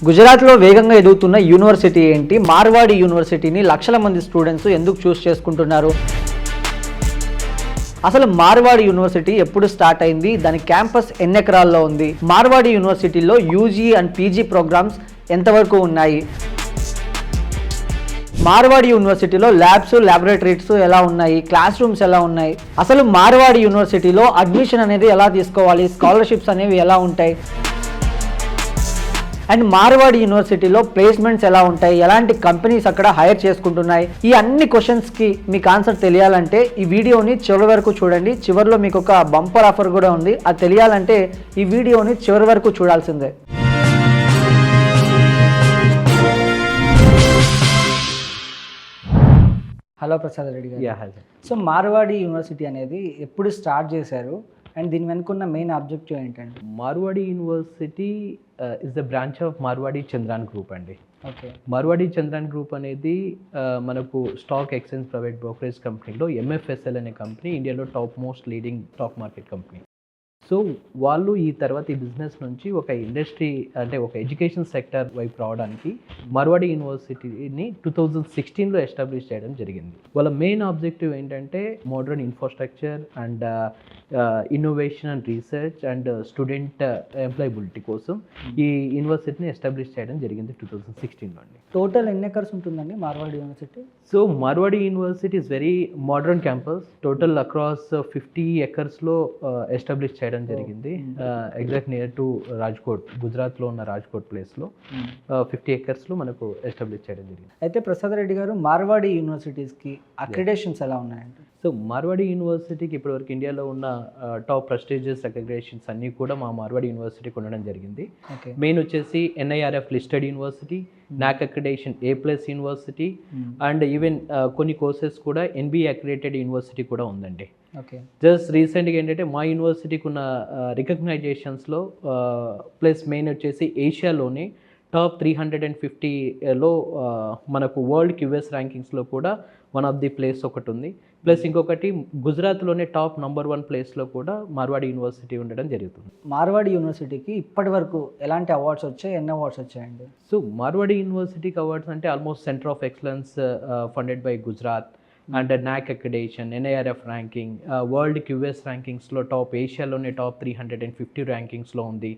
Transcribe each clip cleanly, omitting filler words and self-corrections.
గుజరాత్లో వేగంగా ఎదుగుతున్న యూనివర్సిటీ ఏంటి? మార్వాడి యూనివర్సిటీని లక్షల మంది స్టూడెంట్స్ ఎందుకు చూస్ చేసుకుంటున్నారు? అసలు మార్వాడి యూనివర్సిటీ ఎప్పుడు స్టార్ట్ అయింది? దాని క్యాంపస్ ఎన్ని ఎకరాల్లో ఉంది? మార్వాడి యూనివర్సిటీలో యూజీ అండ్ పీజీ ప్రోగ్రామ్స్ ఎంతవరకు ఉన్నాయి? మార్వాడి యూనివర్సిటీలో ల్యాబ్స్, ల్యాబొరేటరీస్ ఎలా ఉన్నాయి? క్లాస్ రూమ్స్ ఎలా ఉన్నాయి? అసలు మార్వాడి యూనివర్సిటీలో అడ్మిషన్ అనేది ఎలా తీసుకోవాలి? స్కాలర్షిప్స్ అనేవి ఎలా ఉంటాయి? అండ్ మార్వాడి యూనివర్సిటీలో ప్లేస్మెంట్స్ ఎలా ఉంటాయి? ఎలాంటి కంపెనీస్ అక్కడ హైర్ చేసుకుంటున్నాయి? ఈ అన్ని క్వశ్చన్స్కి మీకు ఆన్సర్ తెలియాలంటే ఈ వీడియోని చివరి వరకు చూడండి. చివరిలో మీకు ఒక బంపర్ ఆఫర్ కూడా ఉంది. అది తెలియాలంటే ఈ వీడియోని చివరి వరకు చూడాల్సిందే. హలో ప్రసాద్ రెడ్డి గారు. సో మార్వాడి యూనివర్సిటీ అనేది ఎప్పుడు స్టార్ట్ చేశారు అండ్ దీని వెనుకున్న మెయిన్ ఆబ్జెక్టివ్ ఏంటండి? Marwadi university is the branch of Marwadi Chandran group అండి. ఓకే. మార్వాడి చంద్రాన్ గ్రూప్ అనేది మనకు స్టాక్ ఎక్స్చేంజ్ ప్రైవేట్ బ్రోకరేజ్ కంపెనీలో ఎంఎఫ్ఎస్ఎల్ అనే కంపెనీ ఇండియాలో top most leading stock market company. So వాళ్ళు ఈ తర్వాత ఈ బిజినెస్ నుంచి ఒక ఇండస్ట్రీ అంటే ఒక ఎడ్యుకేషన్ సెక్టర్ వైపు రావడానికి మార్వాడి యూనివర్సిటీని 2016లో ఎస్టాబ్లిష్ చేయడం జరిగింది. వాళ్ళ మెయిన్ ఆబ్జెక్టివ్ ఏంటంటే modern infrastructure and innovation and research and student employability కోసం ఈ యూనివర్సిటీని ఎస్టాబ్లిష్ చేయడం జరిగింది 2016లో అండి. టోటల్ ఎన్ని ఎకర్స్ ఉంటుందండి Marwadi university? So Marwadi university is very modern campus. Total across 50 ఎకర్స్లో ఎస్టాబ్లిష్ చేయడం జరిగింది. ఎగ్జాక్ట్ నియర్ టు రాజ్కోట్, గుజరాత్లో ఉన్న రాజ్కోట్ ప్లేస్లో 50 ఎకర్స్లో మనకు ఎస్టాబ్లిష్ చేయడం జరిగింది. అయితే ప్రసాద్ రెడ్డి గారు, మార్వాడి యూనివర్సిటీస్కి అక్రిడేషన్స్ ఎలా ఉన్నాయండి? సో మార్వాడి యూనివర్సిటీకి ఇప్పటివరకు ఇండియాలో ఉన్న టాప్ ప్రెస్టీజియస్ అక్రిడేషన్స్ అన్నీ కూడా మా మార్వాడి యూనివర్సిటీకి ఉండడం జరిగింది. మెయిన్ వచ్చేసి ఎన్ఐఆర్ఎఫ్ లిస్టెడ్ యూనివర్సిటీ, నాక్ accreditation A+ university and even కొన్ని కోర్సెస్ కూడా NBA అక్రిడేటెడ్ యూనివర్సిటీ కూడా ఉందండి. ఓకే. జస్ట్ రీసెంట్గా ఏంటంటే మా యూనివర్సిటీకి ఉన్న రికగ్నైజేషన్స్లో ప్లస్ మెయిన్ వచ్చేసి ఏషియాలోని టాప్ 350లో మనకు వరల్డ్ QS ర్యాంకింగ్స్లో కూడా వన్ ఆఫ్ ది ప్లేస్ ఒకటి ఉంది. ప్లస్ ఇంకొకటి గుజరాత్లోనే టాప్ #1 ప్లేస్లో కూడా మార్వాడి యూనివర్సిటీ ఉండడం జరుగుతుంది. మార్వాడి యూనివర్సిటీకి ఇప్పటి వరకు ఎలాంటి అవార్డ్స్ వచ్చాయి? ఎన్ని అవార్డ్స్ వచ్చాయండి? సో మార్వాడి యూనివర్సిటీకి అవార్డ్స్ అంటే almost centre of excellence funded by Gujarat and NAAC accreditation, NIRF ranking, world QS ర్యాంకింగ్స్లో టాప్, ఏషియాలోనే టాప్ 350 ర్యాంకింగ్స్లో ఉంది.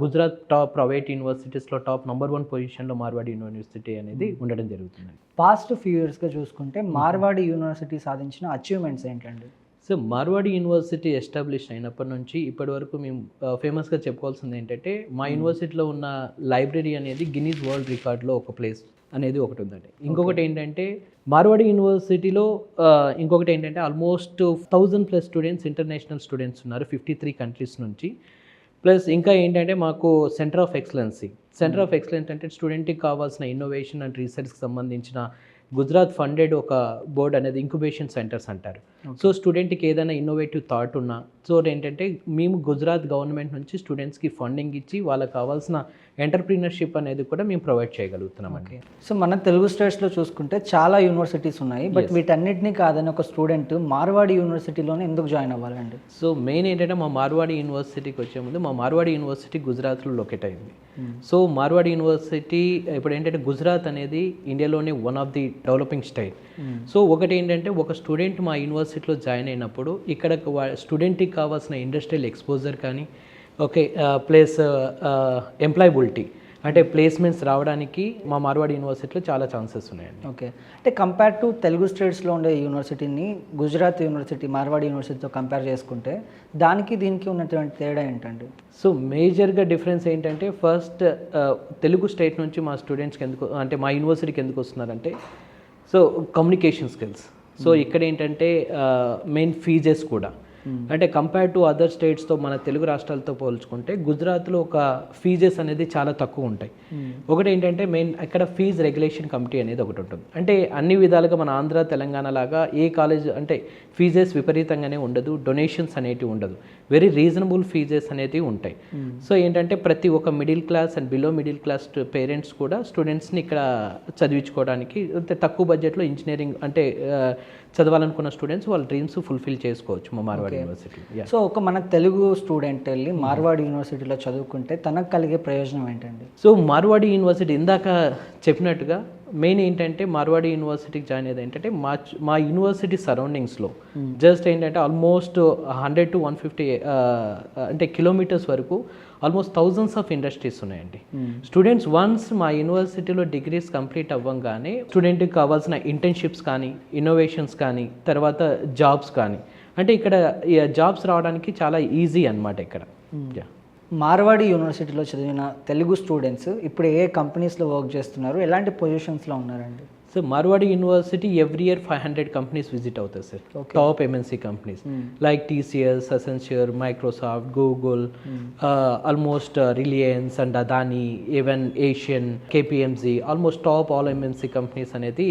గుజరాత్ టాప్ ప్రైవేట్ యూనివర్సిటీస్లో టాప్ #1 పొజిషన్లో మార్వాడి యూనివర్సిటీ అనేది ఉండడం జరుగుతుంది. పాస్ట్ ఫ్యూ ఇయర్స్గా చూసుకుంటే మార్వాడి యూనివర్సిటీ సాధించిన అచీవ్మెంట్స్ ఏంటండి? సో మార్వాడి యూనివర్సిటీ ఎస్టాబ్లిష్ అయినప్పటి నుంచి ఇప్పటి వరకు మేము ఫేమస్గా చెప్పుకోవాల్సింది ఏంటంటే మా యూనివర్సిటీలో ఉన్న లైబ్రరీ అనేది గిన్నీస్ వరల్డ్ రికార్డ్లో ఒక ప్లేస్ అనేది ఒకటి ఉందండి. ఇంకొకటి ఏంటంటే మార్వాడి యూనివర్సిటీలో ఇంకొకటి ఏంటంటే ఆల్మోస్ట్ 1000+ స్టూడెంట్స్, ఇంటర్నేషనల్ స్టూడెంట్స్ ఉన్నారు 53 కంట్రీస్ నుంచి. ప్లస్ ఇంకా ఏంటంటే మాకు సెంటర్ ఆఫ్ ఎక్సలెన్స్ అంటే స్టూడెంట్కి కావాల్సిన ఇన్నోవేషన్ అండ్ రీసెర్చ్కి సంబంధించిన గుజరాత్ ఫండెడ్ ఒక బోర్డ్ అనేది ఇంక్యుబేషన్ సెంటర్స్ అంటారు. సో స్టూడెంట్కి ఏదైనా ఇన్నోవేటివ్ థాట్ ఉన్నా సో ఏంటంటే మేము గుజరాత్ గవర్నమెంట్ నుంచి స్టూడెంట్స్కి ఫండింగ్ ఇచ్చి వాళ్ళకి కావాల్సిన ఎంటర్ప్రీనర్షిప్ అనేది కూడా మేము ప్రొవైడ్ చేయగలుగుతున్నామండి. సో మన తెలుగు స్టేట్స్లో చూసుకుంటే చాలా యూనివర్సిటీస్ ఉన్నాయి, బట్ వీటన్నిటినీ కాదని ఒక స్టూడెంట్ మార్వాడి యూనివర్సిటీలోనే ఎందుకు జాయిన్ అవ్వాలండి? సో మెయిన్ ఏంటంటే మా మార్వాడి యూనివర్సిటీకి వచ్చే ముందు మా మార్వాడి యూనివర్సిటీ గుజరాత్లో లొకేట్ అయింది. సో మార్వాడి యూనివర్సిటీ ఇప్పుడు ఏంటంటే గుజరాత్ అనేది ఇండియాలోనే one of the developing state. So ఒకటి ఏంటంటే ఒక స్టూడెంట్ మా యూనివర్సిటీలో జాయిన్ అయినప్పుడు ఇక్కడ స్టూడెంట్కి కావాల్సిన ఇండస్ట్రియల్ ఎక్స్పోజర్ కానీ ఓకే ప్లస్ ఎంప్లాయబిలిటీ అంటే ప్లేస్మెంట్స్ రావడానికి మా మార్వాడి యూనివర్సిటీలో చాలా ఛాన్సెస్ ఉన్నాయండి. ఓకే. అంటే కంపేర్ టు తెలుగు స్టేట్స్లో ఉండే యూనివర్సిటీని గుజరాత్ యూనివర్సిటీ మార్వాడి యూనివర్సిటీతో కంపేర్ చేసుకుంటే దానికి దీనికి ఉన్నటువంటి తేడా ఏంటండి? సో మేజర్గా డిఫరెన్స్ ఏంటంటే ఫస్ట్ తెలుగు స్టేట్ నుంచి మా స్టూడెంట్స్కి ఎందుకు అంటే మా యూనివర్సిటీకి ఎందుకు వస్తున్నారంటే సో కమ్యూనికేషన్ స్కిల్స్. సో ఇక్కడ ఏంటంటే మెయిన్ ఫీజెస్ కూడా అంటే కంపేర్ టు అదర్ స్టేట్స్తో మన తెలుగు రాష్ట్రాలతో పోల్చుకుంటే గుజరాత్లో ఒక ఫీజెస్ అనేది చాలా తక్కువ ఉంటాయి. ఒకటి ఏంటంటే మెయిన్ అక్కడ ఫీజ్ రెగ్యులేషన్ కమిటీ అనేది ఒకటి ఉంటుంది. అంటే అన్ని విధాలుగా మన ఆంధ్ర తెలంగాణ లాగా ఏ కాలేజ్ అంటే ఫీజెస్ విపరీతంగానే ఉండదు, డొనేషన్స్ అనేటివి ఉండదు. వెరీ రీజనబుల్ ఫీజెస్ అనేది ఉంటాయి. సో ఏంటంటే ప్రతి ఒక్క middle class and below middle class parents కూడా స్టూడెంట్స్ని ఇక్కడ చదివించుకోవడానికి తక్కువ బడ్జెట్లో ఇంజనీరింగ్ అంటే చదవాలనుకున్న స్టూడెంట్స్ వాళ్ళ డ్రీమ్స్ ఫుల్ఫిల్ చేసుకోవచ్చు మా మార్వాడి యూనివర్సిటీ. సో ఒక మన తెలుగు స్టూడెంట్ వెళ్ళి మార్వాడి యూనివర్సిటీలో చదువుకుంటే తనకు కలిగే ప్రయోజనం ఏంటండి? సో మార్వాడి యూనివర్సిటీ ఇందాక చెప్పినట్టుగా మెయిన్ ఏంటంటే మార్వాడి యూనివర్సిటీకి జాయిన్ అయ్యేది ఏంటంటే మా యూనివర్సిటీ సరౌండింగ్స్లో జస్ట్ ఏంటంటే ఆల్మోస్ట్ 100 to 150 అంటే కిలోమీటర్స్ వరకు ఆల్మోస్ట్ థౌజండ్స్ ఆఫ్ ఇండస్ట్రీస్ ఉన్నాయండి. స్టూడెంట్స్ వన్స్ మా యూనివర్సిటీలో డిగ్రీస్ కంప్లీట్ అవ్వగానే స్టూడెంట్కి కావాల్సిన ఇంటర్న్షిప్స్ కానీ, ఇన్నోవేషన్స్ కానీ, తర్వాత జాబ్స్ కానీ, అంటే ఇక్కడ జాబ్స్ రావడానికి చాలా ఈజీ అన్నమాట ఇక్కడ. మార్వాడి యూనివర్సిటీలో చదివిన తెలుగు స్టూడెంట్స్ ఇప్పుడు ఏ కంపెనీస్లో వర్క్ చేస్తున్నారు, ఎలాంటి పొజిషన్స్లో ఉన్నారండి? So Marwadi university every year 500 companies visit అవుతాయి sir. Top MNC companies like TCS, Accenture, Microsoft, Google, almost Reliance and Adani, even Asian, KPMG, almost top all MNC companies అనేది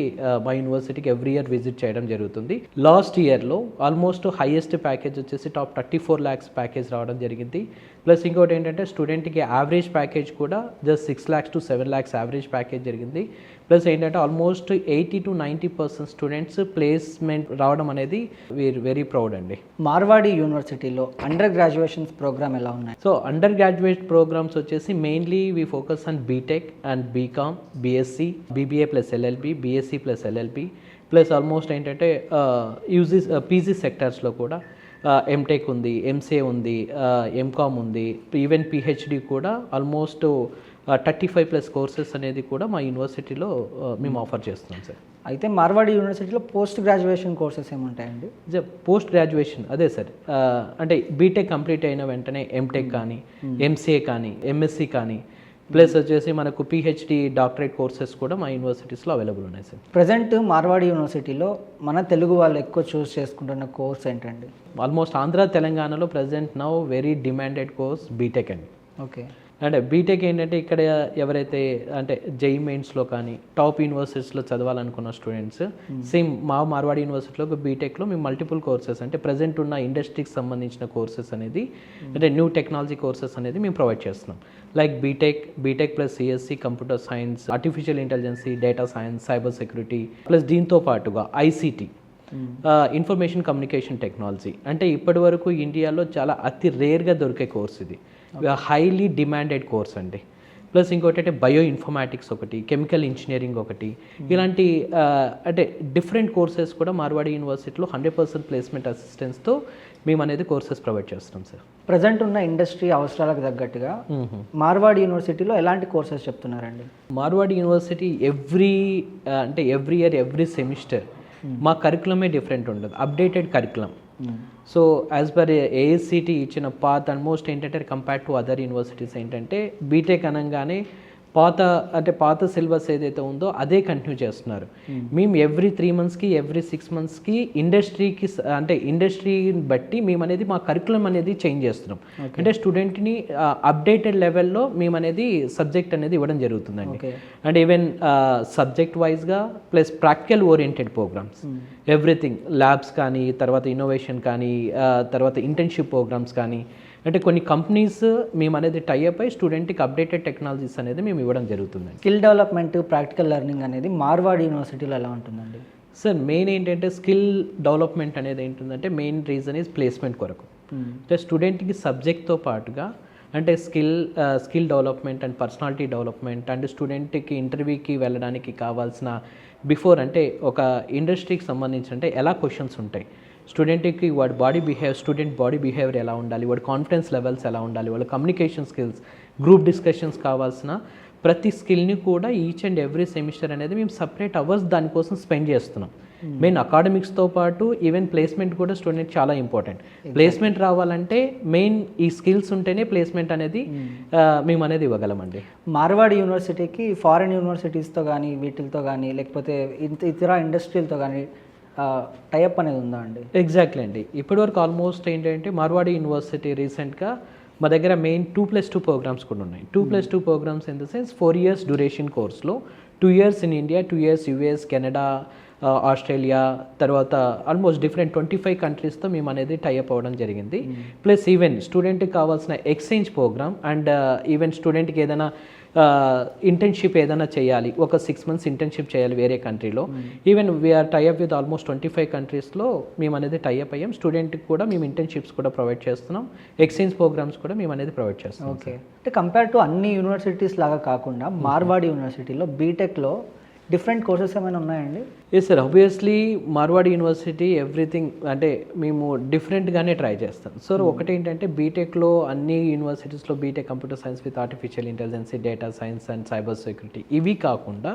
మా యూనివర్సిటీకి ఎవ్రీ ఇయర్ విజిట్ చేయడం జరుగుతుంది. లాస్ట్ ఇయర్లో ఆల్మోస్ట్ హైయెస్ట్ ప్యాకేజ్ వచ్చేసి top 34 lakhs package రావడం జరిగింది. ప్లస్ ఇంకోటి ఏంటంటే స్టూడెంట్కి యావరేజ్ ప్యాకేజ్ కూడా just 6 lakhs to 7 lakhs average package జరిగింది. ప్లస్ ఏంటంటే ఆల్మోస్ట్ 80 to 90% స్టూడెంట్స్ ప్లేస్మెంట్ రావడం అనేది వీఆర్ వెరీ ప్రౌడ్ అండి. మార్వాడి యూనివర్సిటీలో అండర్ గ్రాడ్యుయేషన్స్ ప్రోగ్రామ్ ఎలా ఉన్నాయి? సో అండర్ గ్రాడ్యుయేట్ ప్రోగ్రామ్స్ వచ్చేసి mainly we focus on BTech and BCom, BSc, BBA plus LLB, BSc plus LLB, plus almost ఏంటంటే PG సెక్టర్స్లో కూడా ఎంటెక్ ఉంది, ఎంసీఏ ఉంది, ఎంకామ్ ఉంది, ఈవెన్ పిహెచ్డి కూడా ఆల్మోస్ట్ 35+ కోర్సెస్ అనేది కూడా మా యూనివర్సిటీలో మేము ఆఫర్ చేస్తున్నాం సార్. అయితే మార్వాడి యూనివర్సిటీలో పోస్ట్ గ్రాడ్యుయేషన్ కోర్సెస్ ఏముంటాయండి? పోస్ట్ గ్రాడ్యుయేషన్ అదే సార్, అంటే బీటెక్ కంప్లీట్ అయిన వెంటనే ఎంటెక్ కానీ, ఎంసీఏ కానీ, ఎంఎస్సి కానీ, ప్లస్ వచ్చేసి మనకు పిహెచ్డి, డాక్టరేట్ కోర్సెస్ కూడా మా యూనివర్సిటీస్లో అవైలబుల్ ఉన్నాయి సార్. ప్రజెంట్ మార్వాడి యూనివర్సిటీలో మన తెలుగు వాళ్ళు ఎక్కువ చూస్ చేసుకుంటున్న కోర్స్ ఏంటండి? ఆల్మోస్ట్ ఆంధ్ర, తెలంగాణలో present now very demanded course BTech అండి. ఓకే. అంటే బీటెక్ ఏంటంటే ఇక్కడ ఎవరైతే అంటే జేఈ మెయిన్స్లో కానీ టాప్ యూనివర్సిటీస్లో చదవాలనుకున్న స్టూడెంట్స్ సేమ్ మా మార్వాడి యూనివర్సిటీలో బీటెక్లో మేము మల్టిపుల్ కోర్సెస్ అంటే ప్రజెంట్ ఉన్న ఇండస్ట్రీకి సంబంధించిన కోర్సెస్ అనేది అంటే న్యూ టెక్నాలజీ కోర్సెస్ అనేది మేము ప్రొవైడ్ చేస్తున్నాం. Like BTech plus CSC, computer science, artificial intelligence, data science, cyber security, plus దీంతో పాటుగా ఐసీటీ, ఇన్ఫర్మేషన్ కమ్యూనికేషన్ టెక్నాలజీ. అంటే ఇప్పటి వరకు ఇండియాలో చాలా అతి రేర్గా దొరికే కోర్స్ ఇది, హైలీ డిమాండెడ్ కోర్స్ అండి. ప్లస్ ఇంకోటి అంటే బయో ఇన్ఫర్మాటిక్స్ ఒకటి, కెమికల్ ఇంజనీరింగ్ ఒకటి, ఇలాంటి అంటే డిఫరెంట్ కోర్సెస్ కూడా మార్వాడి యూనివర్సిటీలో 100% ప్లేస్మెంట్ అసిస్టెన్స్తో మేము అనేది కోర్సెస్ ప్రొవైడ్ చేస్తున్నాం సార్. ప్రజెంట్ ఉన్న ఇండస్ట్రీ అవసరాలకు తగ్గట్టుగా మార్వాడి యూనివర్సిటీలో ఎలాంటి కోర్సెస్ చెప్తున్నారండి? Marwadi university every year every semester మా కరికులమే డిఫరెంట్ ఉంటుంది, updated curriculum. So as per AICTE ఇచ్చిన పాత్ ఆల్మోస్ట్ ఏంటంటే కంపేర్ టు అదర్ యూనివర్సిటీస్ ఏంటంటే బీటెక్ అనగానే పాత సిలబస్ ఏదైతే ఉందో అదే కంటిన్యూ చేస్తున్నారు. మేము ఎవ్రీ 3 monthsకి ఎవ్రీ 6 monthsకి ఇండస్ట్రీకి అంటే ఇండస్ట్రీని బట్టి మేము అనేది మా కరికులం అనేది చేంజ్ చేస్తున్నాం. అంటే స్టూడెంట్ని అప్డేటెడ్ లెవెల్లో మేము అనేది సబ్జెక్ట్ అనేది ఇవ్వడం జరుగుతుందండి. అండ్ ఈవెన్ సబ్జెక్ట్ వైజ్గా plus practical oriented programmes, everything, labs కానీ, తర్వాత ఇన్నోవేషన్ కానీ, తర్వాత ఇంటర్న్షిప్ ప్రోగ్రామ్స్ కానీ, అంటే కొన్ని కంపెనీస్ మేము అనేది టైఅప్ అయి స్టూడెంట్కి అప్డేటెడ్ టెక్నాలజీస్ అనేది మేము ఇవ్వడం జరుగుతుంది. స్కిల్ డెవలప్మెంట్, ప్రాక్టికల్ లెర్నింగ్ అనేది మార్వాడి యూనివర్సిటీలో ఎలా ఉంటుందండి? సార్ మెయిన్ ఏంటంటే స్కిల్ డెవలప్మెంట్ అనేది ఏంటంటే మెయిన్ రీజన్ ఈజ్ ప్లేస్మెంట్ కొరకు. అంటే స్టూడెంట్కి సబ్జెక్ట్తో పాటుగా అంటే skill development and personality development and స్టూడెంట్కి ఇంటర్వ్యూకి వెళ్ళడానికి కావాల్సిన బిఫోర్ అంటే ఒక ఇండస్ట్రీకి సంబంధించి అంటే ఎలా క్వశ్చన్స్ ఉంటాయి, స్టూడెంట్కి వాడి స్టూడెంట్ బాడీ బిహేవియర్ ఎలా ఉండాలి, వాడి కాన్ఫిడెన్స్ లెవెల్స్ ఎలా ఉండాలి, వాళ్ళ కమ్యూనికేషన్ స్కిల్స్, గ్రూప్ డిస్కషన్స్ కావాల్సిన ప్రతి స్కిల్ని కూడా ఈచ్ అండ్ ఎవ్రీ సెమిస్టర్ అనేది మేము సపరేట్ అవర్స్ దానికోసం స్పెండ్ చేస్తున్నాం. మెయిన్ అకాడమిక్స్తో పాటు ఈవెన్ ప్లేస్మెంట్ కూడా స్టూడెంట్ చాలా ఇంపార్టెంట్. ప్లేస్మెంట్ రావాలంటే మెయిన్ ఈ స్కిల్స్ ఉంటేనే ప్లేస్మెంట్ అనేది మేము అనేది ఇవ్వగలమండి. మార్వాడి యూనివర్సిటీకి ఫారిన్ యూనివర్సిటీస్తో కానీ వీటితో కానీ లేకపోతే ఇతర ఇండస్ట్రీలతో కానీ టైఅప్ అనేది ఉందా అండి? ఎగ్జాక్ట్లీ అండి. ఇప్పటివరకు ఆల్మోస్ట్ ఏంటంటే మార్వాడి యూనివర్సిటీ రీసెంట్గా మా దగ్గర మెయిన్ 2+2 ప్రోగ్రామ్స్ కూడా ఉన్నాయి. 2+2 programmes in the sense 4 years duration కోర్స్లో 2 years in India, 2 years US, Canada, Australia, తర్వాత ఆల్మోస్ట్ డిఫరెంట్ 25 కంట్రీస్తో మేము అనేది టైఅప్ అవ్వడం జరిగింది. ప్లస్ ఈవెన్ స్టూడెంట్కి కావాల్సిన ఎక్స్చేంజ్ ప్రోగ్రామ్ అండ్ ఈవెన్ స్టూడెంట్కి ఏదైనా ఇంటర్న్షిప్ ఏదైనా చేయాలి, ఒక 6 months ఇంటర్న్షిప్ చేయాలి వేరే కంట్రీలో, even we are tie up with almost 25 కంట్రీస్లో మేము అనేది టైఅప్ అయ్యాం. స్టూడెంట్కి కూడా మేము ఇంటర్న్షిప్స్ కూడా ప్రొవైడ్ చేస్తున్నాం, ఎక్స్చేంజ్ ప్రోగ్రామ్స్ కూడా మేము అనేది ప్రొవైడ్ చేస్తున్నాం. ఓకే, అంటే కంపేర్ టు అన్ని యూనివర్సిటీస్ లాగా కాకుండా మార్వాడి యూనివర్సిటీలో బీటెక్లో డిఫరెంట్ కోర్సెస్ ఏమైనా ఉన్నాయండి? Yes sir, obviously Marwadi university everything అంటే మేము డిఫరెంట్గానే ట్రై చేస్తాం. సో ఒకటి ఏంటంటే బీటెక్లో అన్ని యూనివర్సిటీస్లో BTech computer science with artificial intelligence, data science and cyber security, ఇవి కాకుండా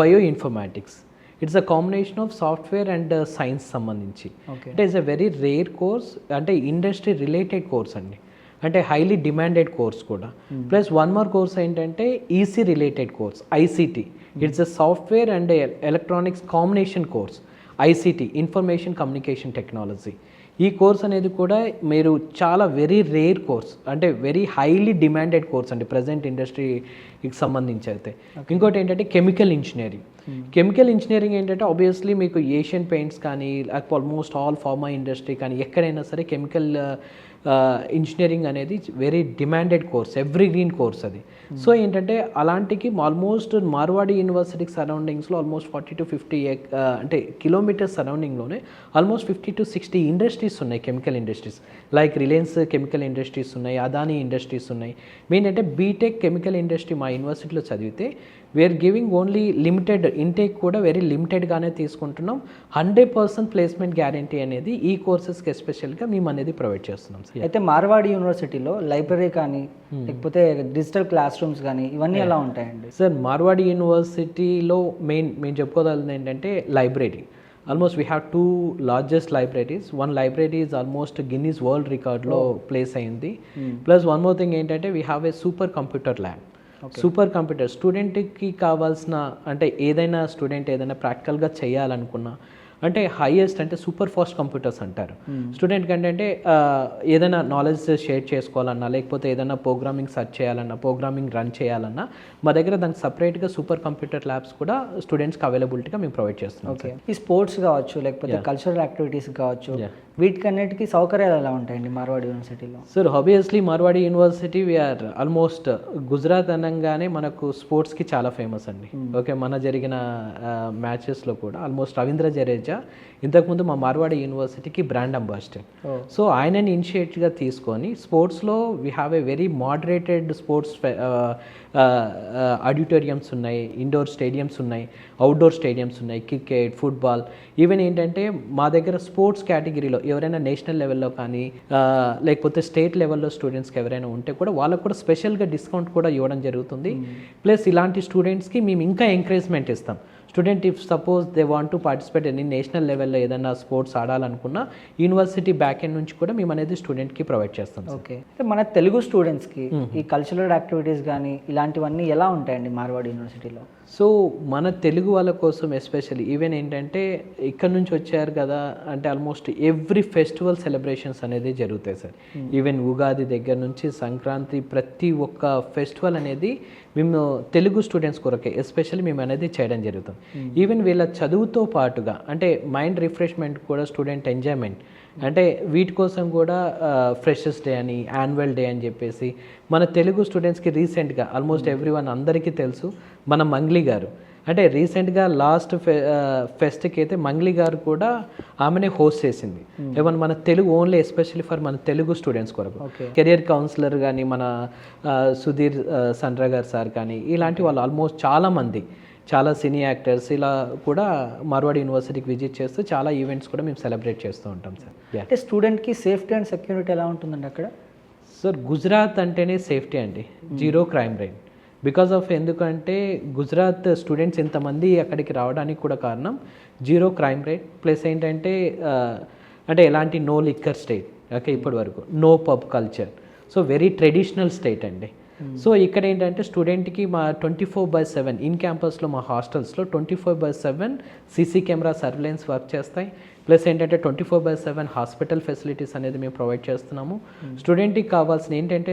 bioinformatics, it's a combination of software and science సంబంధించి. It is a very rare course, అంటే ఇండస్ట్రీ రిలేటెడ్ కోర్స్ అండి, అంటే హైలీ డిమాండెడ్ కోర్స్ కూడా. Plus one more course ఏంటంటే EC related course, ICT. It's a software and electronics combination course, ICT, information communication technology. ఈ course అనేది కూడా మీరు చాలా వెరీ రేర్ కోర్స్, అంటే వెరీ హైలీ డిమాండెడ్ కోర్స్ అండి ప్రజెంట్ ఇండస్ట్రీకి సంబంధించి అయితే. ఇంకోటి ఏంటంటే కెమికల్ ఇంజనీరింగ్. కెమికల్ ఇంజనీరింగ్ ఏంటంటే ఆబ్వియస్లీ మీకు ఏషియన్ పెయింట్స్ కానీ ఆల్మోస్ట్ ఆల్ ఫార్మా ఇండస్ట్రీ కానీ ఎక్కడైనా సరే కెమికల్ ఇంజనీరింగ్ అనేది very demanded course, every green course అది. సో ఏంటంటే అలాంటికి ఆల్మోస్ట్ మార్వాడి యూనివర్సిటీకి సరౌండింగ్స్లో ఆల్మోస్ట్ 40 to 50 అంటే కిలోమీటర్స్ సరౌండింగ్లోనే ఆల్మోస్ట్ 50 to 60 ఇండస్ట్రీస్ ఉన్నాయి, chemical industries. Like Reliance chemical industries ఉన్నాయి, అదానీ ఇండస్ట్రీస్ ఉన్నాయి. మెయిన్ అంటే బీటెక్ కెమికల్ ఇండస్ట్రీ మా యూనివర్సిటీలో చదివితే we are giving only limited intake, కూడా వెరీ లిమిటెడ్గానే తీసుకుంటున్నాం. 100% ప్లేస్మెంట్ గ్యారంటీ అనేది ఈ కోర్సెస్కి ఎస్పెషల్గా మేము అనేది ప్రొవైడ్ చేస్తున్నాం. అయితే మార్వాడి యూనివర్సిటీలో లైబ్రరీ కానీ లేకపోతే డిజిటల్ క్లాస్ రూమ్స్ కానీ ఇవన్నీ ఎలా ఉంటాయండి? సార్ మార్వాడి యూనివర్సిటీలో మేము చెప్పుకోగలిగింది ఏంటంటే library. Almost we have 2 largest libraries. One library is almost Guinness World Recordలో ప్లేస్ అయింది. ప్లస్ వన్ మోర్ థింగ్ ఏంటంటే we have a supercomputer lab. Supercomputer స్టూడెంట్కి కావాల్సిన, అంటే ఏదైనా స్టూడెంట్ ఏదైనా ప్రాక్టికల్గా చేయాలనుకున్నా, అంటే హైయెస్ట్ అంటే సూపర్ ఫాస్ట్ కంప్యూటర్స్ అంటారు. స్టూడెంట్ కంటే ఏదైనా నాలెడ్జ్ షేర్ చేసుకోవాలన్నా, లేకపోతే ఏదైనా ప్రోగ్రామింగ్ సెర్చ్ చేయాలన్నా, ప్రోగ్రామింగ్ రన్ చేయాలన్నా మా దగ్గర దానికి సపరేట్గా సూపర్ కంప్యూటర్ ల్యాబ్స్ కూడా స్టూడెంట్స్కి అవైలబిలిటీగా మేము ప్రొవైడ్ చేస్తున్నాం. ఓకే, ఈ స్పోర్ట్స్ కావచ్చు లేకపోతే కల్చరల్ యాక్టివిటీస్ కావచ్చు, వీటికన్నిటికీ సౌకర్యాలు ఎలా ఉంటాయండి మార్వాడి యూనివర్సిటీలో? Sir obviously Marwadi university we are almost Gujarat అనగానే మనకు స్పోర్ట్స్కి చాలా ఫేమస్ అండి. ఓకే, మన జరిగిన మ్యాచెస్లో కూడా ఆల్మోస్ట్ రవీంద్ర జడేజా ఇంతకుముందు మా మార్వాడి యూనివర్సిటీకి బ్రాండ్ అంబాసిడర్. సో ఆయనని ఇనిషియేటివ్గా తీసుకొని స్పోర్ట్స్లో we have a very moderated sports auditoriums ఉన్నాయి, ఇండోర్ స్టేడియంస్ ఉన్నాయి, అవుట్డోర్ స్టేడియంస్ ఉన్నాయి, క్రికెట్, ఫుట్బాల్. ఈవెన్ ఏంటంటే మా దగ్గర స్పోర్ట్స్ కేటగిరీలో ఎవరైనా నేషనల్ లెవెల్లో కానీ లేకపోతే స్టేట్ లెవెల్లో స్టూడెంట్స్కి ఎవరైనా ఉంటే కూడా వాళ్ళకు కూడా స్పెషల్గా డిస్కౌంట్ కూడా ఇవ్వడం జరుగుతుంది. ప్లస్ ఇలాంటి స్టూడెంట్స్కి మేము ఇంకా ఎంకరేజ్మెంట్ ఇస్తాం. Student if suppose they want to participate any national లెవెల్లో ఏదైనా స్పోర్ట్స్ ఆడాలనుకున్నా యూనివర్సిటీ బ్యాక్ ఎండ్ నుంచి కూడా మేము అనేది స్టూడెంట్కి ప్రొవైడ్ చేస్తాం. ఓకే, అయితే మన తెలుగు స్టూడెంట్స్కి ఈ కల్చరల్ యాక్టివిటీస్ కానీ ఇలాంటివన్నీ ఎలా ఉంటాయండి మార్వాడి యూనివర్సిటీలో? సో మన తెలుగు వాళ్ళ కోసం ఎస్పెషల్లీ ఈవెన్ ఏంటంటే ఇక్కడ నుంచి వచ్చారు కదా అంటే ఆల్మోస్ట్ ఎవ్రీ ఫెస్టివల్ సెలబ్రేషన్స్ అనేది జరుగుతాయి సార్. ఈవెన్ ఉగాది దగ్గర నుంచి సంక్రాంతి, ప్రతి ఒక్క ఫెస్టివల్ అనేది మేము తెలుగు స్టూడెంట్స్ కొరకే ఎస్పెషల్లీ మేము అనేది చేయడం జరుగుతుంది. ఈవెన్ వీళ్ళ చదువుతో పాటుగా అంటే మైండ్ రిఫ్రెష్మెంట్ కూడా, స్టూడెంట్ ఎంజాయ్మెంట్ అంటే వీటి కోసం కూడా ఫ్రెషర్స్ డే అని, యాన్యువల్ డే అని చెప్పేసి మన తెలుగు స్టూడెంట్స్కి రీసెంట్గా ఆల్మోస్ట్ ఎవ్రీవన్ అందరికీ తెలుసు మన మంగ్లీ గారు. అంటే రీసెంట్గా లాస్ట్ ఫెస్ట్కి అయితే మంగ్లీ గారు కూడా ఆమెనే హోస్ట్ చేసింది. ఈవెన్ మన తెలుగు ఓన్లీ ఎస్పెషల్లీ ఫర్ మన తెలుగు స్టూడెంట్స్ కొరకు. కెరియర్ కౌన్సిలర్ కానీ మన సుధీర్ సండ్రా గారు సార్ కానీ ఇలాంటి వాళ్ళు ఆల్మోస్ట్ చాలామంది, చాలా సినీ యాక్టర్స్ ఇలా కూడా మార్వాడి యూనివర్సిటీకి విజిట్ చేస్తూ చాలా ఈవెంట్స్ కూడా మేము సెలబ్రేట్ చేస్తూ ఉంటాం సార్. అంటే స్టూడెంట్కి సేఫ్టీ అండ్ సెక్యూరిటీ ఎలా ఉంటుందండి అక్కడ? సార్ గుజరాత్ అంటేనే సేఫ్టీ అండి, 0 crime rate. బికాస్ ఆఫ్ ఎందుకంటే గుజరాత్ స్టూడెంట్స్ ఇంతమంది అక్కడికి రావడానికి కూడా కారణం 0 crime rate. ప్లస్ ఏంటంటే అంటే ఎలాంటి నో లిక్కర్ స్టేట్, ఓకే, ఇప్పటి వరకు no pub culture. So very traditional state అండి. సో ఇక్కడ ఏంటంటే స్టూడెంట్కి మా 24/7 ఇన్ క్యాంపస్లో మా హాస్టల్స్లో 24/7 సీసీ కెమెరా సర్వేలెన్స్ వర్క్ చేస్తాయి. ప్లస్ ఏంటంటే 24/7 హాస్పిటల్ ఫెసిలిటీస్ అనేది మేము ప్రొవైడ్ చేస్తున్నాము. స్టూడెంట్కి కావాల్సిన ఏంటంటే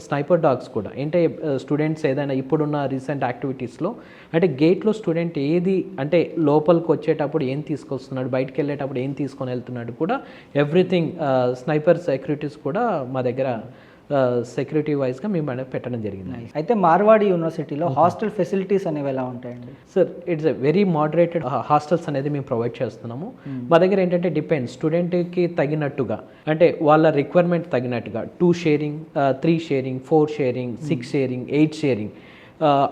స్నైపర్ డాగ్స్ కూడా ఏంటంటే స్టూడెంట్స్ ఏదైనా ఇప్పుడున్న రీసెంట్ యాక్టివిటీస్లో అంటే గేట్లో స్టూడెంట్ ఏది అంటే లోపలికి వచ్చేటప్పుడు ఏం తీసుకొస్తున్నాడు, బయటకు వెళ్ళేటప్పుడు ఏం తీసుకొని వెళ్తున్నాడు కూడా ఎవ్రీథింగ్ స్నైపర్ సెక్యూరిటీస్ కూడా మా దగ్గర సెక్యూరిటీ వైజ్గా మేము పెట్టడం జరిగింది. అయితే మార్వాడి యూనివర్సిటీలో హాస్టల్ ఫెసిలిటీస్ అనేవి ఎలా ఉంటాయండి? Sir it's a very moderated hostels అనేది మేము ప్రొవైడ్ చేస్తున్నాము. మా దగ్గర ఏంటంటే డిపెండ్స్ స్టూడెంట్కి తగినట్టుగా అంటే వాళ్ళ రిక్వైర్మెంట్ తగినట్టుగా 2 sharing, 3 sharing, 4 sharing, 6 sharing, 8 sharing,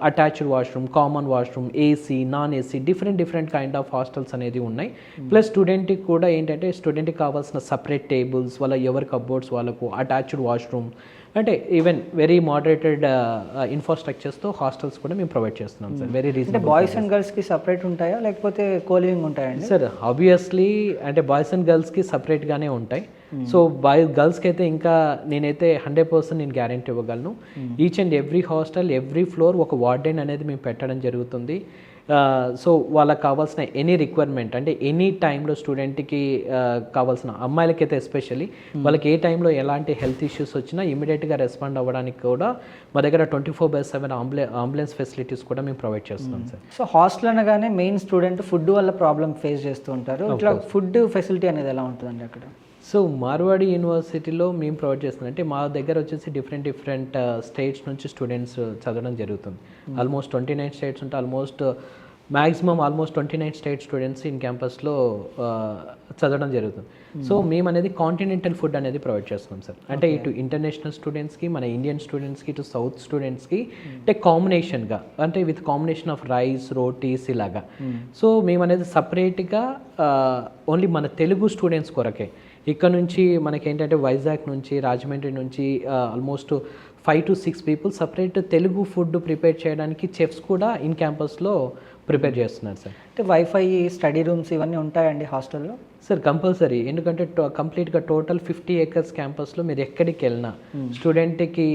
attached washroom, common washroom, AC, non AC, different kind of hostels అనేది ఉన్నాయి. ప్లస్ స్టూడెంట్కి కూడా ఏంటంటే స్టూడెంట్కి కావాల్సిన సపరేట్ టేబుల్స్, వాళ్ళ ఎవరి కప్బోర్డ్స్ వాళ్ళకు, అటాచ్డ్ వాష్రూమ్ అంటే ఈవెన్ వెరీ మోడరేటెడ్ ఇన్ఫ్రాస్ట్రక్చర్స్తో హాస్టల్స్ కూడా మేము ప్రొవైడ్ చేస్తున్నాం sir. Very reasonable. Boys and గర్ల్స్కి సపరేట్ ఉంటాయా లేకపోతే కోలివింగ్ ఉంటాయండి? సార్ ఆబ్వియస్లీ అంటే బాయ్స్ అండ్ గర్ల్స్కి సపరేట్గానే ఉంటాయి. సో గర్ల్స్కి అయితే ఇంకా నేనైతే 100% నేను గ్యారెంటీ ఇవ్వగలను. Each and every hostel, every floor ఒక వార్డెన్ అనేది మేము పెట్టడం జరుగుతుంది. సో వాళ్ళకి కావాల్సిన ఎనీ రిక్వైర్మెంట్ అంటే ఎనీ టైంలో స్టూడెంట్కి కావాల్సిన అమ్మాయిలకైతే ఎస్పెషల్లీ వాళ్ళకి ఏ టైంలో ఎలాంటి హెల్త్ ఇష్యూస్ వచ్చినా ఇమీడియట్గా రెస్పాండ్ అవ్వడానికి కూడా మా దగ్గర 24/7 అంబులెన్స్ ఫెసిలిటీస్ కూడా మేము ప్రొవైడ్ చేస్తున్నాం సార్. సో హాస్టల్ అనగానే మెయిన్ స్టూడెంట్ ఫుడ్ వల్ల ప్రాబ్లమ్ ఫేస్ చేస్తూ ఉంటారు. ఇట్లా ఫుడ్ ఫెసిలిటీ అనేది ఎలా ఉంటుందండి అక్కడ? సో మార్వాడి యూనివర్సిటీలో మేము ప్రొవైడ్ చేస్తున్నాం అంటే మా దగ్గర వచ్చేసి డిఫరెంట్ స్టేట్స్ నుంచి స్టూడెంట్స్ చదవడం జరుగుతుంది. ఆల్మోస్ట్ 29 స్టేట్స్ ఉంటే ఆల్మోస్ట్ 29 స్టేట్ స్టూడెంట్స్ ఇన్ క్యాంపస్లో చదవడం జరుగుతుంది. సో మేము అనేది కాంటినెంటల్ ఫుడ్ అనేది ప్రొవైడ్ చేస్తున్నాం సార్. అంటే ఇటు ఇంటర్నేషనల్ స్టూడెంట్స్కి, మన ఇండియన్ స్టూడెంట్స్కి, ఇటు సౌత్ స్టూడెంట్స్కి అంటే కాంబినేషన్గా అంటే with combination of rice, rotis ఇలాగా. సో మేము అనేది సపరేట్గా ఓన్లీ మన తెలుగు స్టూడెంట్స్ కొరకే ఇక్కడ నుంచి మనకేంటంటే వైజాగ్ నుంచి, రాజమండ్రి నుంచి almost 5 to 6 people separate Telugu food prepare చేయడానికి చెఫ్స్ కూడా ఇన్ క్యాంపస్లో ప్రిపేర్ చేస్తున్నారు సార్. అంటే వైఫై, స్టడీ రూమ్స్ ఇవన్నీ ఉంటాయండి హాస్టల్లో? సార్ కంపల్సరీ, ఎందుకంటే కంప్లీట్గా టోటల్ 50 acres క్యాంపస్లో మీరు ఎక్కడికి వెళ్ళినా స్టూడెంట్కి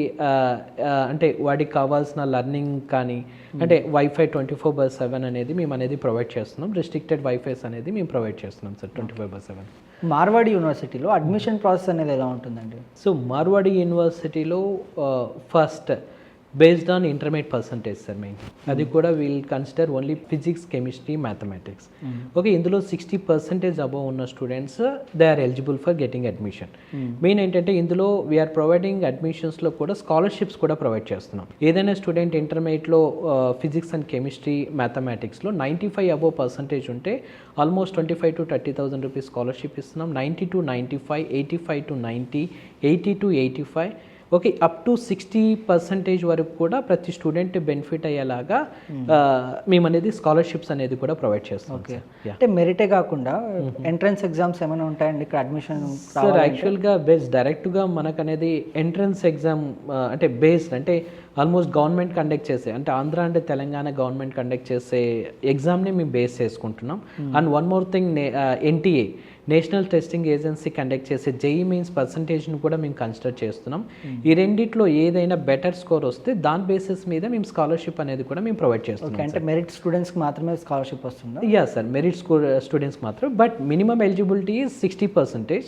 అంటే వాడికి కావాల్సిన లర్నింగ్ కానీ అంటే వైఫై 24/7 అనేది మేము అనేది ప్రొవైడ్ చేస్తున్నాం. రిస్ట్రిక్టెడ్ వైఫైస్ అనేది మేము ప్రొవైడ్ చేస్తున్నాం సార్ 24/7. మార్వాడి యూనివర్సిటీలో అడ్మిషన్ ప్రాసెస్ అనేది ఎలా ఉంటుందండి? సో మార్వాడి యూనివర్సిటీలో first based on intermediate percentage sir main. అది కూడా we'll consider only physics, chemistry, mathematics. Okay, ఇందులో 60% అబవ్ ఉన్న students they are eligible for getting admission. Main ఏంటంటే ఇందులో వీఆర్ ప్రొవైడింగ్ అడ్మిషన్స్లో కూడా స్కాలర్షిప్స్ కూడా ప్రొవైడ్ చేస్తున్నాం. ఏదైనా స్టూడెంట్ ఇంటర్మీడియట్లో ఫిజిక్స్ అండ్ కెమిస్ట్రీ, మ్యాథమెటిక్స్లో 95 అబవ్ పర్సంటేజ్ ఉంటే ఆల్మోస్ట్ 25,000 to 30,000 రూపీస్ స్కాలర్షిప్ ఇస్తున్నాం. 90 to 95, 85 to 90, 80 to 85, okay up to 60% వరకు కూడా ప్రతి స్టూడెంట్ బెనిఫిట్ అయ్యేలాగా మేము అనేది స్కాలర్షిప్స్ అనేది కూడా ప్రొవైడ్ చేస్తాం. ఓకే, అంటే మెరిటే కాకుండా ఎంట్రన్స్ ఎగ్జామ్స్ ఏమైనా ఉంటాయండి ఇక్కడ అడ్మిషన్? సార్ యాక్చువల్గా డైరెక్ట్గా మనకు అనేది ఎంట్రన్స్ ఎగ్జామ్ అంటే బేస్డ్ అంటే ఆల్మోస్ట్ గవర్నమెంట్ కండక్ట్ చేసే అంటే ఆంధ్ర అంటే తెలంగాణ గవర్నమెంట్ కండక్ట్ చేసే ఎగ్జామ్ని మేము బేస్ చేసుకుంటున్నాం. And one more thing, NTA national testing agency conduct చేసే జేఈ మెయిన్స్ పర్సంటేజ్ని కూడా మేము కన్సిడర్ చేస్తున్నాం. ఈ రెండిట్లో ఏదైనా బెటర్ స్కోర్ వస్తే దాని బేసిస్ మీద మేము స్కాలర్షిప్ అనేది కూడా మేము ప్రొవైడ్ చేస్తున్నాం. అంటే మెరిట్ స్టూడెంట్స్కి మాత్రమే స్కాలర్షిప్ వస్తుందా? యా సార్, మెరిట్ స్టూడెంట్స్ మాత్రం, బట్ మినిమం ఎలిజిబిలిటీ 60%.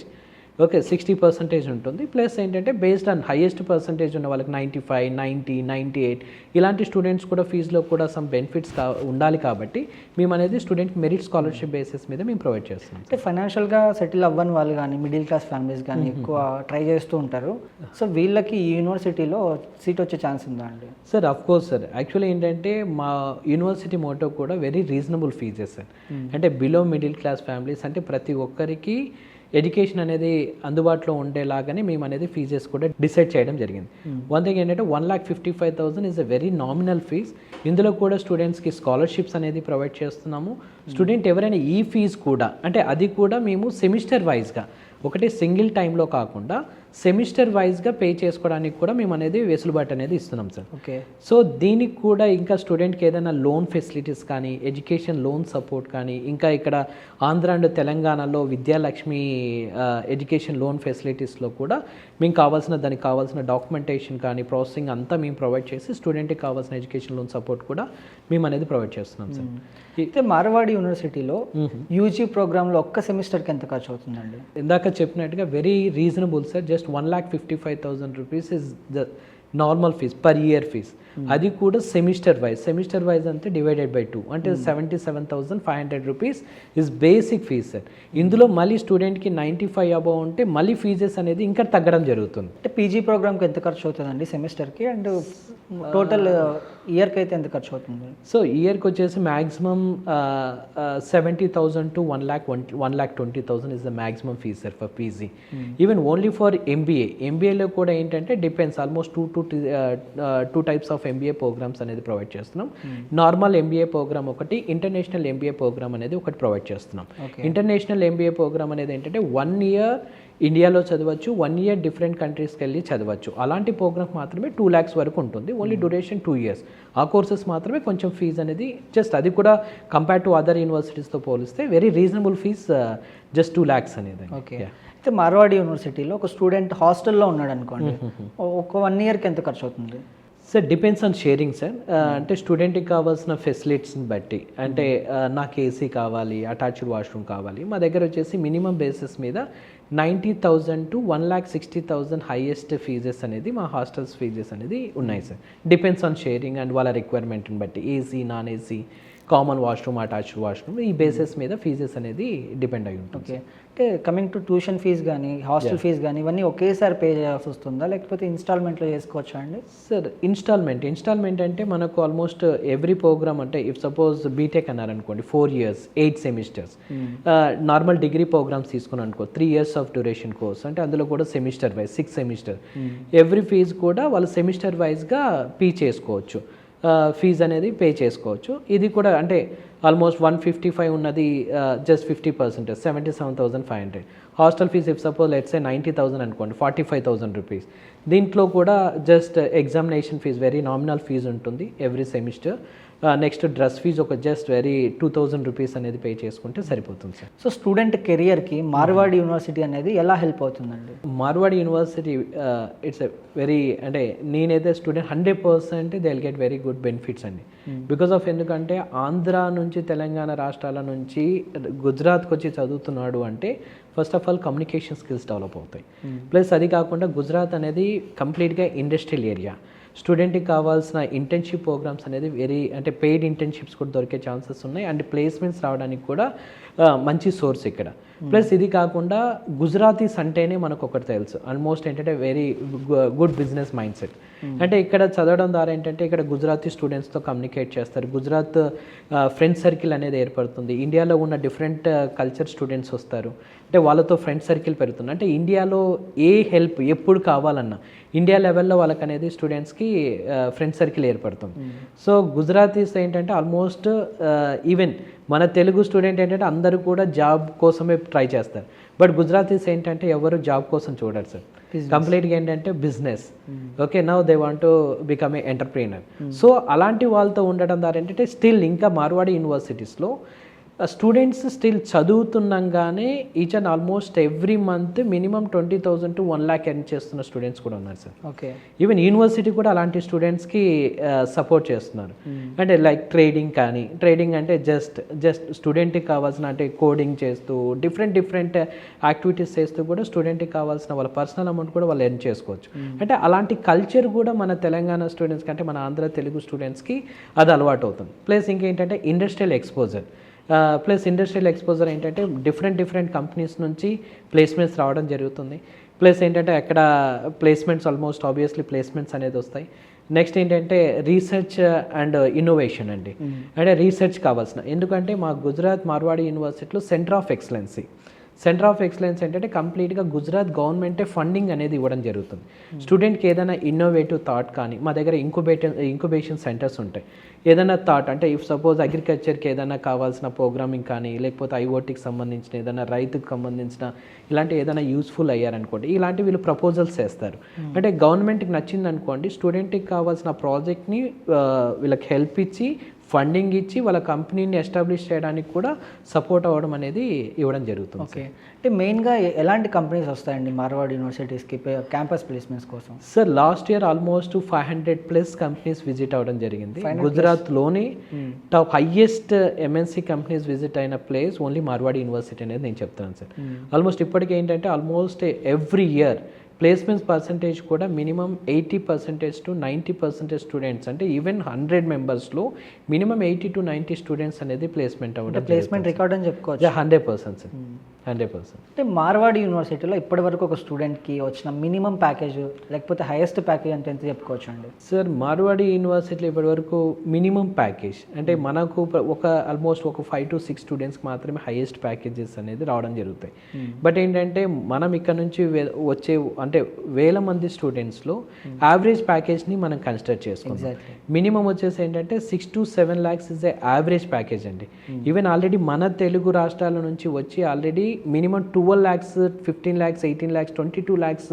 ఓకే, 60% ఉంటుంది. ప్లస్ ఏంటంటే బేస్డ్ ఆన్ హైయెస్ట్ పర్సంటేజ్ ఉన్న వాళ్ళకి 95, 90, 98 ఇలాంటి స్టూడెంట్స్ కూడా ఫీజులో కూడా సమ్ బెనిఫిట్స్ ఉండాలి కాబట్టి మేము అనేది స్టూడెంట్ మెరిట్ స్కాలర్షిప్ బేసిస్ మీద మేము ప్రొవైడ్ చేస్తున్నాం. అంటే ఫైనాన్షియల్గా సెటిల్ అవ్వని వాళ్ళు కానీ, మిడిల్ క్లాస్ ఫ్యామిలీస్ కానీ ఎక్కువ ట్రై చేస్తూ ఉంటారు. సో వీళ్ళకి ఈ యూనివర్సిటీలో సీట్ వచ్చే ఛాన్స్ ఉందా అండి? Sir of course sir, actually ఏంటంటే మా యూనివర్సిటీ మోటో కూడా వెరీ రీజనబుల్ ఫీజెస్ సార్. అంటే బిలో మిడిల్ క్లాస్ ఫ్యామిలీస్ అంటే ప్రతి ఒక్కరికి ఎడ్యుకేషన్ అనేది అందుబాటులో ఉండేలాగానే మేము అనేది ఫీజెస్ కూడా డిసైడ్ చేయడం జరిగింది. వన్ థింగ్ ఏంటంటే 1,55,000 is a very nominal fee. ఇందులో కూడా స్టూడెంట్స్కి స్కాలర్షిప్స్ అనేది ప్రొవైడ్ చేస్తున్నాము. స్టూడెంట్ ఎవరైనా ఈ ఫీజు కూడా అంటే అది కూడా మేము సెమిస్టర్ వైజ్గా ఒకటే సింగిల్ టైంలో కాకుండా సెమిస్టర్ వైజ్గా పే చేసుకోవడానికి కూడా మేము అనేది వెసులుబాటు అనేది ఇస్తున్నాం సార్. ఓకే. సో దీనికి కూడా ఇంకా స్టూడెంట్కి ఏదైనా లోన్ ఫెసిలిటీస్ కానీ, ఎడ్యుకేషన్ లోన్ సపోర్ట్ కానీ, ఇంకా ఇక్కడ ఆంధ్ర అండ్ తెలంగాణలో విద్యాలక్ష్మి ఎడ్యుకేషన్ లోన్ ఫెసిలిటీస్లో కూడా మేము దానికి కావాల్సిన డాక్యుమెంటేషన్ కానీ, ప్రాసెసింగ్ అంతా మేము ప్రొవైడ్ చేసి స్టూడెంట్కి కావాల్సిన ఎడ్యుకేషన్ లోన్ సపోర్ట్ కూడా మేము అనేది ప్రొవైడ్ చేస్తున్నాం సార్. అయితే మార్వాడి యూనివర్సిటీలో యూజీ ప్రోగ్రాంలో ఒక్క సెమిస్టర్కి ఎంత ఖర్చు అవుతుందండి? ఇందాక చెప్పినట్టుగా very reasonable sir. Just 1,55,000 rupees is the normal fee per year fee. అది కూడా సెమిస్టర్ వైజ్ అంటే డివైడెడ్ బై 2 అంటే 77,500 rupees is basic fee sir. ఇందులో మళ్ళీ స్టూడెంట్కి 95 అబౌవ్ ఉంటే మళ్ళీ ఫీజెస్ అనేది ఇంకా తగ్గడం జరుగుతుంది. అంటే పీజీ ప్రోగ్రామ్కి ఎంత ఖర్చు అవుతుందండి సెమిస్టర్కి, అండ్ టోటల్ ఇయర్కి అయితే ఎంత ఖర్చు అవుతుంది? సో ఇయర్కి వచ్చేసి maximum 70,000 to 1,20,000 is the maximum fee sir for PG. Even only for ఎంబీఏలో కూడా ఏంటంటే depends, almost two types of MBA programmes అనేది ప్రొవైడ్ చేస్తున్నాం. నార్మల్ ఎంబీఏ ప్రోగ్రామ్ ఒకటి, ఇంటర్నేషనల్ ఎంబీఏ ప్రోగ్రామ్ అనేది ఒకటి ప్రొవైడ్ చేస్తున్నాం. ఇంటర్నేషనల్ ఎంబీఏ ప్రోగ్రామ్ అనేది ఏంటంటే 1 year ఇండియాలో చదవచ్చు, 1 year డిఫరెంట్ కంట్రీస్కి వెళ్ళి చదవచ్చు. అలాంటి ప్రోగ్రామ్ మాత్రమే 2 lakhs వరకు ఉంటుంది. Only duration 2 years. ఆ కోర్సెస్ మాత్రమే కొంచెం ఫీజు అనేది జస్ట్, అది కూడా కంపేర్ టు అదర్ యూనివర్సిటీస్తో పోలిస్తే very reasonable fee, just 2 lakhs అనేది. ఓకే. అయితే మార్వాడి యూనివర్సిటీలో ఒక స్టూడెంట్ హాస్టల్లో ఉన్నాడు అనుకోండి, ఒక 1 yearకి ఎంత ఖర్చు అవుతుంది? Sir depends on sharing sir. అంటే స్టూడెంట్కి కావాల్సిన ఫెసిలిటీస్ని బట్టి, అంటే నాకు ఏసీ కావాలి, అటాచ్డ్ వాష్రూమ్ కావాలి, మా దగ్గర వచ్చేసి మినిమం బేసిస్ మీద 90,000 to 1,60,000 హైయెస్ట్ ఫీజెస్ అనేది మా హాస్టల్స్ ఫీజెస్ అనేది ఉన్నాయి sir. Depends on sharing and వాళ్ళ రిక్వైర్మెంట్ని బట్టి, AC, non AC, common washroom, attached washroom, ఈ బేసిస్ మీద ఫీజెస్ అనేది డిపెండ్ అయి ఉంటుంది. ఓకే. అంటే కమింగ్ టు ట్యూషన్ ఫీజ్ కానీ, హాస్టల్ ఫీజ్ కానీ, ఇవన్నీ ఒకేసారి పే చేయాల్సి వస్తుందా, లేకపోతే ఇన్స్టాల్మెంట్లో చేసుకోవచ్చా అండి? సార్ ఇన్స్టాల్మెంట్ అంటే మనకు ఆల్మోస్ట్ ఎవ్రీ ప్రోగ్రామ్, అంటే ఇఫ్ సపోజ్ బీటెక్ అన్నారనుకోండి 4 years 8 semesters, normal degree programmes తీసుకుని అనుకో 3 years ఆఫ్ డ్యూరేషన్ కోర్స్, అంటే అందులో కూడా semester wise 6 semesters, every fee కూడా వాళ్ళు సెమిస్టర్ వైజ్గా పే చేసుకోవచ్చు, ఫీజ్ అనేది పే చేసుకోవచ్చు. ఇది కూడా అంటే ఆల్మోస్ట్ 155 ఉన్నది just 50%, 77,500. Hostel fee if suppose let's say 90,000 అనుకోండి, 45,000 రూపీస్. దీంట్లో కూడా just examination fee very nominal fee ఉంటుంది every semester. Next dress fee ఒక జస్ట్ వెరీ 2,000 రూపీస్ అనేది పే చేసుకుంటే సరిపోతుంది సార్. సో స్టూడెంట్ కెరియర్కి మార్వాడి యూనివర్సిటీ అనేది ఎలా హెల్ప్ అవుతుందండి? Marwadi university it's a very, అంటే నేనైతే student 100% they will get very good benefits అండి. బికాస్ ఆఫ్ ఎందుకంటే ఆంధ్ర నుంచి తెలంగాణ రాష్ట్రాల నుంచి గుజరాత్కి వచ్చి చదువుతున్నాడు అంటే first of all communication skills develop అవుతాయి. ప్లస్ అది కాకుండా గుజరాత్ అనేది కంప్లీట్గా ఇండస్ట్రియల్ ఏరియా. స్టూడెంట్కి కావాల్సిన ఇంటర్న్షిప్ ప్రోగ్రామ్స్ అనేది వెరీ, అంటే పెయిడ్ ఇంటర్న్షిప్స్ కూడా దొరికే ఛాన్సెస్ ఉన్నాయి, అండ్ ప్లేస్మెంట్స్ రావడానికి కూడా మంచి సోర్స్ ఇక్కడ. ప్లస్ ఇది కాకుండా గుజరాతీస్ అంటేనే మనకు ఒకటి తెలుసు, ఆల్మోస్ట్ ఏంటంటే very good business mind set. అంటే ఇక్కడ చదవడం ద్వారా ఏంటంటే ఇక్కడ గుజరాతీ స్టూడెంట్స్తో కమ్యూనికేట్ చేస్తారు, గుజరాత్ ఫ్రెండ్ సర్కిల్ అనేది ఏర్పడుతుంది, ఇండియాలో ఉన్న డిఫరెంట్ కల్చర్ స్టూడెంట్స్ వస్తారు, అంటే వాళ్ళతో ఫ్రెండ్ సర్కిల్ పెరుగుతుంది. అంటే ఇండియాలో ఏ హెల్ప్ ఎప్పుడు కావాలన్నా ఇండియా లెవెల్లో వాళ్ళకి అనేది స్టూడెంట్స్కి ఫ్రెండ్ సర్కిల్ ఏర్పడుతుంది. సో గుజరాతీస్ ఏంటంటే ఆల్మోస్ట్ ఈవెన్ మన తెలుగు స్టూడెంట్ ఏంటంటే అందరూ కూడా జాబ్ కోసమే ట్రై చేస్తారు, బట్ గుజరాతీస్ ఏంటంటే ఎవరు జాబ్ కోసం చూడరు సార్, కంప్లీట్గా ఏంటంటే business. Okay, now they want to become a entrepreneur. So అలాంటి వాళ్ళతో ఉండడం ద్వారా ఏంటంటే స్టిల్ ఇంకా మార్వాడి యూనివర్సిటీస్లో స్టూడెంట్స్ స్టిల్ చదువుతున్నాగానే each and almost every month minimum 20,000 to 1 lakh earn చేస్తున్న స్టూడెంట్స్ కూడా ఉన్నారు సార్. ఓకే. ఈవెన్ యూనివర్సిటీ కూడా అలాంటి స్టూడెంట్స్కి సపోర్ట్ చేస్తున్నారు. అంటే లైక్ ట్రేడింగ్ అంటే జస్ట్ స్టూడెంట్కి కావాల్సిన, అంటే కోడింగ్ చేస్తూ డిఫరెంట్ యాక్టివిటీస్ చేస్తూ కూడా స్టూడెంట్కి కావాల్సిన వాళ్ళ పర్సనల్ అమౌంట్ కూడా వాళ్ళు ఎర్న్ చేసుకోవచ్చు. అంటే అలాంటి కల్చర్ కూడా మన తెలంగాణ స్టూడెంట్స్కి, అంటే మన ఆంధ్ర తెలుగు స్టూడెంట్స్కి అది అలవాటు అవుతుంది. ప్లస్ ఇంకేంటంటే ఇండస్ట్రియల్ ఎక్స్పోజర్ ఏంటంటే డిఫరెంట్ కంపెనీస్ నుంచి ప్లేస్మెంట్స్ రావడం జరుగుతుంది. ప్లస్ ఏంటంటే అక్కడ ప్లేస్మెంట్స్ ఆల్మోస్ట్ ఆబ్వియస్లీ ప్లేస్మెంట్స్ అనేది వస్తాయి. నెక్స్ట్ ఏంటంటే రీసెర్చ్ అండ్ ఇన్నోవేషన్ అండి. అంటే రీసెర్చ్ కావాల్సిన, ఎందుకంటే మా గుజరాత్ మార్వాడి యూనివర్సిటీలో centre of excellency centre of excellence ఏంటంటే కంప్లీట్గా గుజరాత్ గవర్నమెంటే ఫండింగ్ అనేది ఇవ్వడం జరుగుతుంది. స్టూడెంట్కి ఏదైనా ఇన్నోవేటివ్ థాట్ కానీ మా దగ్గర ఇంక్యుబేషన్ సెంటర్స్ ఉంటాయి. ఏదైనా థాట్ అంటే ఇఫ్ సపోజ్ అగ్రికల్చర్కి ఏదైనా కావాల్సిన ప్రోగ్రామింగ్ కానీ లేకపోతే ఐఓటీకి సంబంధించిన ఏదైనా రైతుకు సంబంధించిన ఇలాంటి ఏదైనా యూస్ఫుల్ అయ్యారనుకోండి, ఇలాంటి వీళ్ళు ప్రపోజల్స్ చేస్తారు. అంటే గవర్నమెంట్కి నచ్చింది అనుకోండి, స్టూడెంట్కి కావాల్సిన ప్రాజెక్ట్ని వీళ్ళకి హెల్ప్ ఇచ్చి ఫండింగ్ ఇచ్చి వాళ్ళ కంపెనీని ఎస్టాబ్లిష్ చేయడానికి కూడా సపోర్ట్ అవ్వడం అనేది ఇవ్వడం జరుగుతుంది. ఓకే, అంటే మెయిన్గా ఎలాంటి కంపెనీస్ వస్తాయండి మార్వాడ్ యూనివర్సిటీస్కి క్యాంపస్ ప్లేస్మెంట్స్ కోసం? Sir last year almost 500+ companies visit అవ్వడం జరిగింది. గుజరాత్లోని top highest MNC companies visit అయిన ప్లేస్ ఓన్లీ మార్వాడ్ యూనివర్సిటీ అనేది నేను చెప్తాను సార్. ఆల్మోస్ట్ ఇప్పటికి ఏంటంటే almost every year placements percentage కూడా మినిమం 80% to 90% స్టూడెంట్స్, అంటే ఈవెన్ 100 మెంబర్స్లో మినిమం 80 to 90 స్టూడెంట్స్ అనేది ప్లేస్మెంట్ అవ్వడం ప్లేస్మెంట్ రికార్డ్ అని చెప్పుకోవచ్చు. 100% సార్, 100%. అంటే మార్వాడ్ యూనివర్సిటీలో ఇప్పటివరకు ఒక స్టూడెంట్కి వచ్చిన మినిమం ప్యాకేజ్ లేకపోతే హైయెస్ట్ ప్యాకేజ్ అంటే ఎంత చెప్పుకోవచ్చు అండి? సార్ మార్వాడి యూనివర్సిటీలో ఇప్పటివరకు మినిమం ప్యాకేజ్ అంటే మనకు ఆల్మోస్ట్ ఒక 5 to 6 స్టూడెంట్స్కి మాత్రమే హైయెస్ట్ ప్యాకేజెస్ అనేది రావడం జరుగుతాయి. బట్ ఏంటంటే మనం ఇక్కడ నుంచి వచ్చే అంటే వేల మంది స్టూడెంట్స్లో యావరేజ్ ప్యాకేజ్ని మనం కన్సిడర్ చేసుకుంటాం. మినిమం వచ్చేసి ఏంటంటే 6 to 7 lakhs is a average package అండి. ఈవెన్ ఆల్రెడీ మన తెలుగు రాష్ట్రాల నుంచి వచ్చి already minimum 12 lakhs, 15 lakhs, 18 lakhs, 22 lakhs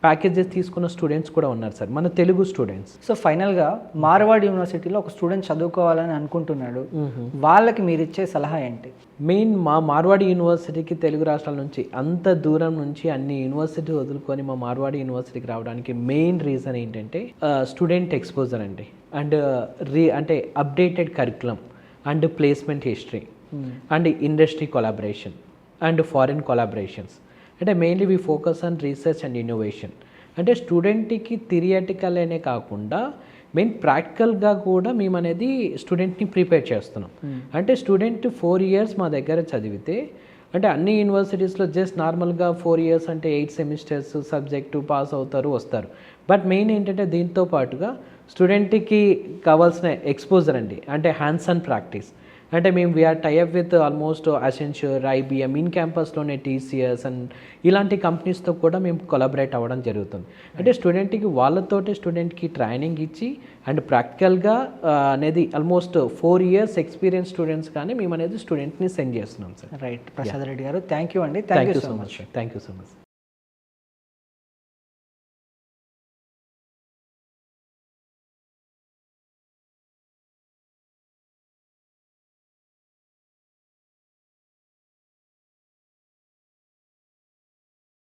packages తీసుకున్న స్టూడెంట్స్ కూడా ఉన్నారు సార్, మన తెలుగు స్టూడెంట్స్. సో ఫైనల్గా మార్వాడ్ యూనివర్సిటీలో ఒక స్టూడెంట్ చదువుకోవాలని అనుకుంటున్నాడు, వాళ్ళకి మీరు ఇచ్చే సలహా ఏంటి? మెయిన్ మా మార్వాడి యూనివర్సిటీకి తెలుగు రాష్ట్రాల నుంచి అంత దూరం నుంచి అన్ని యూనివర్సిటీ వదులుకొని మా మార్వాడి యూనివర్సిటీకి రావడానికి మెయిన్ రీజన్ ఏంటంటే స్టూడెంట్ ఎక్స్పోజర్ అండి, అండ్ అంటే updated curriculum and placement history and industry collaboration and foreign collaborations. అంటే mainly we focus on research and innovation. అంటే స్టూడెంట్కి థియరిటికల్ అనే కాకుండా మెయిన్ ప్రాక్టికల్గా కూడా మేము అనేది స్టూడెంట్ని ప్రిపేర్ చేస్తున్నాం. అంటే స్టూడెంట్ 4 years మా దగ్గర చదివితే, అంటే అన్ని యూనివర్సిటీస్లో జస్ట్ నార్మల్గా 4 years అంటే 8 semesters సబ్జెక్టు పాస్ అవుతారు వస్తారు. బట్ మెయిన్ ఏంటంటే దీంతో పాటుగా స్టూడెంట్కి కావాల్సిన ఎక్స్పోజర్ అండి, అంటే హ్యాండ్స్ ఆన్ ప్రాక్టీస్. అంటే మేము we are tie up with almost Accenture, IBM, in క్యాంపస్లోనే టీసీఎస్ అండ్ ఇలాంటి కంపెనీస్తో కూడా మేము కొలాబరేట్ అవ్వడం జరుగుతుంది. అంటే స్టూడెంట్కి వాళ్ళతోటే స్టూడెంట్కి ట్రైనింగ్ ఇచ్చి అండ్ ప్రాక్టికల్గా అనేది ఆల్మోస్ట్ 4 years ఎక్స్పీరియన్స్ స్టూడెంట్స్ కానీ మేము అనేది స్టూడెంట్ని సెండ్ చేస్తున్నాం సార్. రైట్, ప్రసాద్ రెడ్డి గారు, థ్యాంక్ యూ అండి. Thank you so much. Thank you so much.